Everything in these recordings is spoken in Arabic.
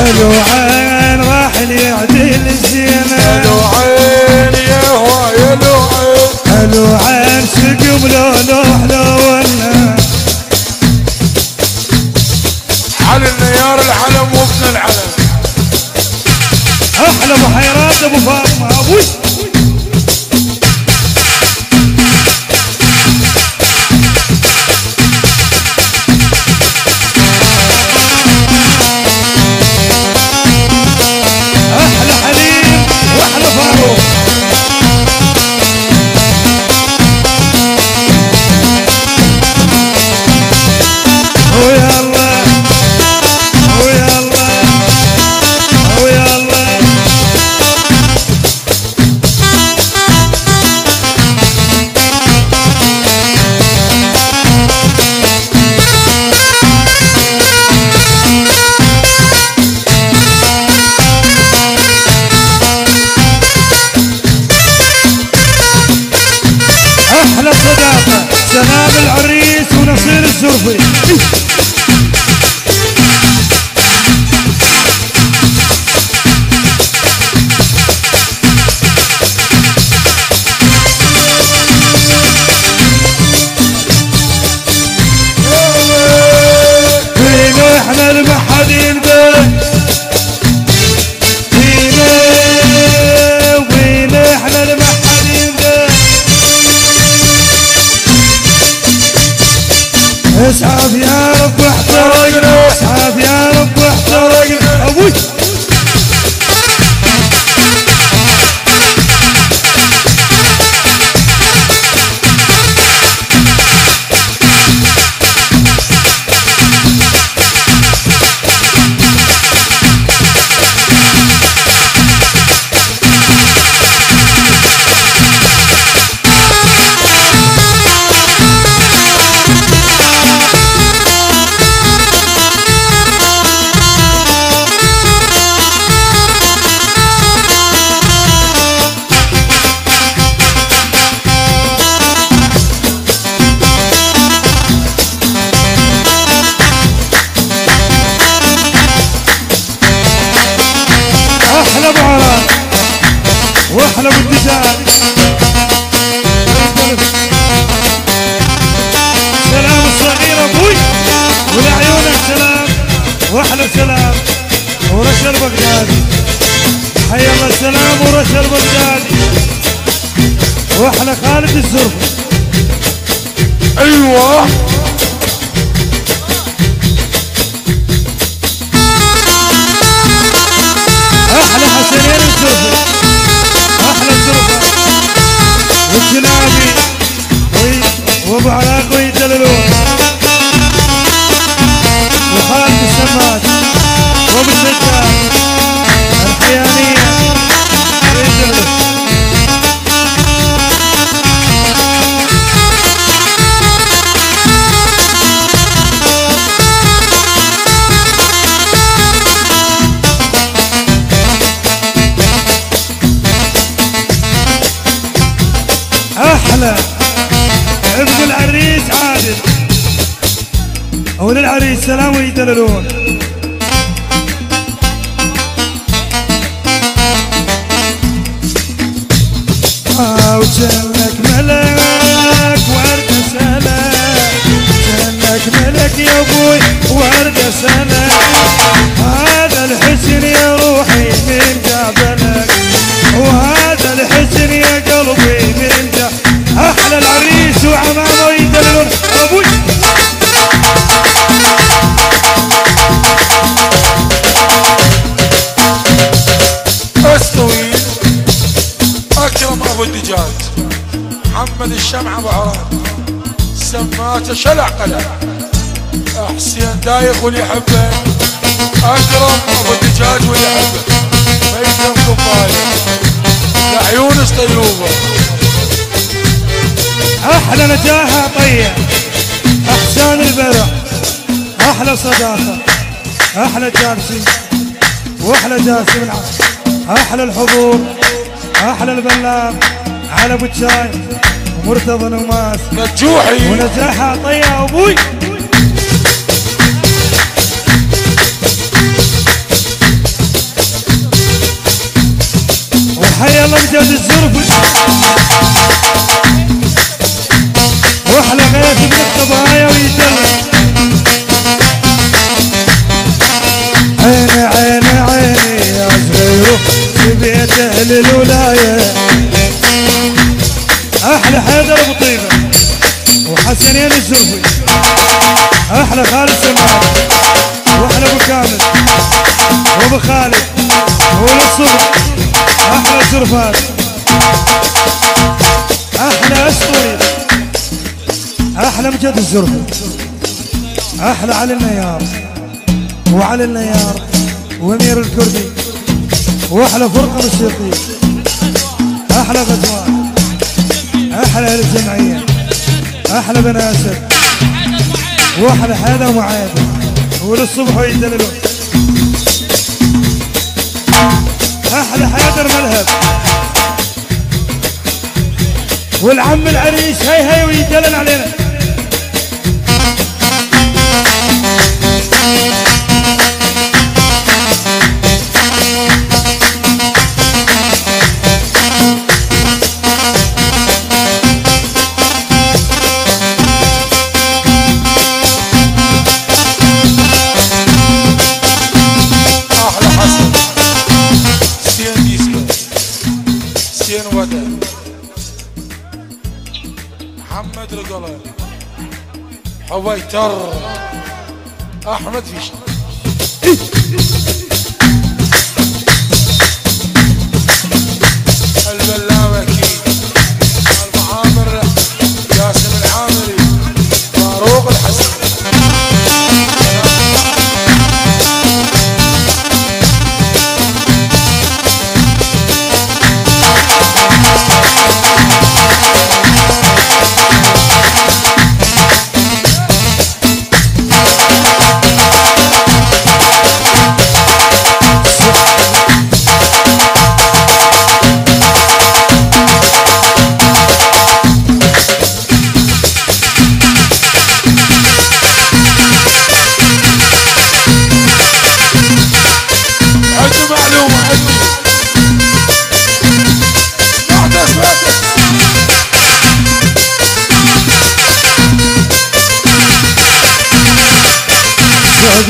حلو عين راح يعدل الزينة حلو عين يا هواي حلو عين حلو عين سقم لونه حلونا علي النيار العلم وابن العلم احلى بحيرات ابو فاطمه ابوي احلى حليم واحلى فاروق ويا الله ويا الله ويا الله احلى صداقه سلام العريس ونصير الزرفي فينا احنا المحدين به فينا وين احنا المحدين به اسعف يا رب احترقنا اسعف يا رب احترقنا ابوي احلى ابو عران واحلى ابو الدجال سلام الصغير ابوي ولعيونك سلام واحلى سلام ورشا البغدادي حي الله السلام ورشا البغدادي واحلى خالد الزرفي ايوه احلى حسنين الزرفي احلى الزرفه والجنابي وابو عراق ويدللون وخالد السماك وابو السجاد الحيانيه ويدللون احلى ابن العريس عادل وللعريس سلام ويدللون وجنك ملك ورد سلام جنك ملك يا ابوي ورد سلام هذا الحزن يا روحي من جابلك وهذا الحزن يا قلبي من جاب احلى العريس وعمامه يدللون ابوي استوي اكرم ابو الدجاج محمد الشمعة ابو عران سماته شلع قلع حسين دايخ واللي يحبه اكرم ابو الدجاج واللي يحبه ميتم كفايه لعيون طيوبه احلى نجاحه طيه احسان البرع احلى صداقه احلى جالسين واحلى جاسم العصر احلى الحضور احلى البلاب على ابو الشاي ومرتضى نماس نجوحي ونجاحه طيه ابوي امجد الزرفي واحلى غيث من الطبايا ويدلل عيني عيني عيني يا صغير في بيت اهل الولايه احلى حيدر ابو طيبه وحسنين الزرفي احلى خالد سماعه واحلى ابو كامل وابو خالد وللصبح احلى زرفات احلى اسطوري احلى مجد الزرفي احلى علي النيار وعلي النيار وامير الكردي واحلى فرقه موسيقيه احلى غزوان احلى اهل الجمعيه احلى بن اسد واحلى حيدر ومعايده وللصبح ويدللون احلى حيدر ملهب والعم العريس هي هي ويدلل علينا محمد رجله حويتر احمد فيش البلاوكي المعامر جاسم العامري فاروق الحسن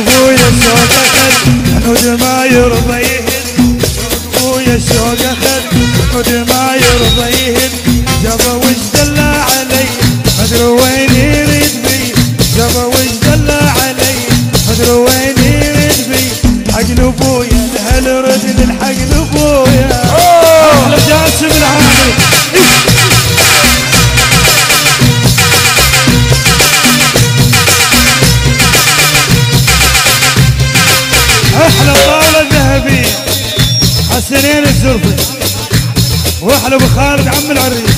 ابويا الشوق اخذ حنود ما يرضى يهد ابويا الشوق اخذ حنود ما يرضى يهد جابا وش دلع علي مدري وين يريد بي جابا وش دلع علي مدري وين يريد بي حق ابويا الهل رد الحق ابويا احلى جاسم العامري احلى طاولة ذهبية حسنين الزرفي واحلى ابو خالد عم العريس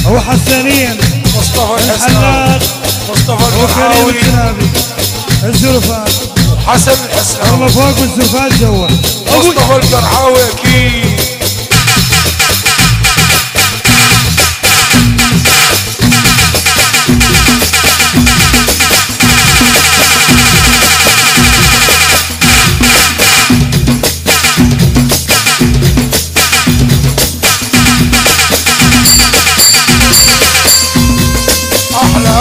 وحسنين مصطفى الحلاق مصطفى وكريم الجنابي الزرفات حسن الحسناوي الله فوق الزرفات جوا مصطفى القرعاوي اكيد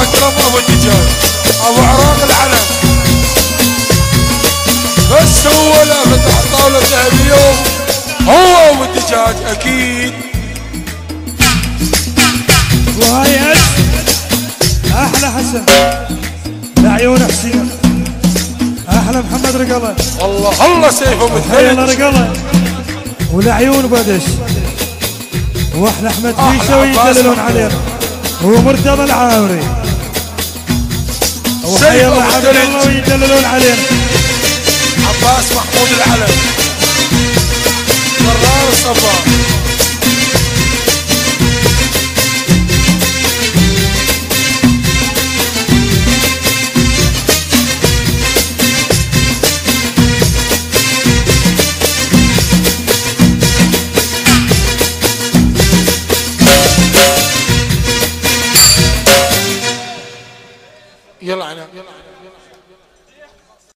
اكرم ابو الدجاج ابو عراق العلم بس هو لا فتح طاوله ذهبيه هو ابو الدجاج اكيد وهاي احلى حسن لعيون حسين احلى محمد رقله الله الله سيفه يلا متهيج رقله ولعيون بدش واحلى احمد فيشه ويدللون علينا ومرتضى العامري وحي الله عبد الله ويدللون علينا عباس محمود العلم قرار الصباح يلا عنب